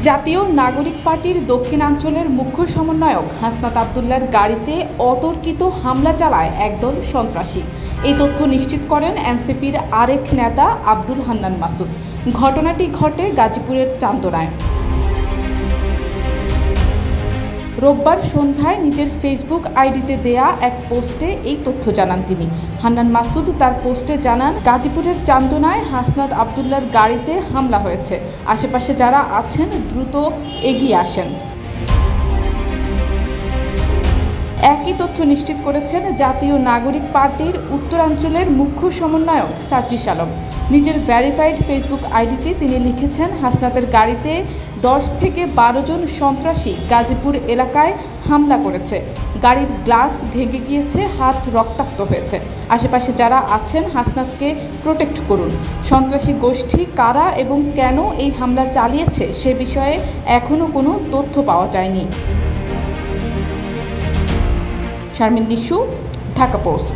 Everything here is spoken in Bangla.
জাতীয় নাগরিক পার্টির দক্ষিণাঞ্চলের মুখ্য সমন্বয়ক হাসনাত আবদুল্লাহর গাড়িতে অতর্কিত হামলা চালায় একদল সন্ত্রাসী। এই তথ্য নিশ্চিত করেন এনসিপির আরেক নেতা আব্দুল হান্নান মাসুদ। ঘটনাটি ঘটে গাজীপুরের চান্দনায়। রোববার সন্ধ্যায় নিজের ফেসবুক আইডিতে দেয়া এক পোস্টে এই তথ্য জানান তিনি। হান্নান মাসুদ তার পোস্টে জানান, গাজীপুরের চান্দনায় হাসনাত আবদুল্লাহর গাড়িতে হামলা হয়েছে, আশেপাশে যারা আছেন দ্রুত এগিয়ে আসেন। একই তথ্য নিশ্চিত করেছেন জাতীয় নাগরিক পার্টির উত্তরাঞ্চলের মুখ্য সমন্বয়ক সার্জিস আলম। নিজের ভেরিফাইড ফেসবুক আইডিতে তিনি লিখেছেন, হাসনাতের গাড়িতে 10 থেকে 12 জন সন্ত্রাসী গাজীপুর এলাকায় হামলা করেছে। গাড়ির গ্লাস ভেঙে গিয়েছে, হাত রক্তাক্ত হয়েছে। আশেপাশে যারা আছেন হাসনাতকে প্রোটেক্ট করুন। সন্ত্রাসী গোষ্ঠী কারা এবং কেন এই হামলা চালিয়েছে সে বিষয়ে এখনও কোনো তথ্য পাওয়া যায়নি। শারমিন নিশু, ঢাকা পোস্ট।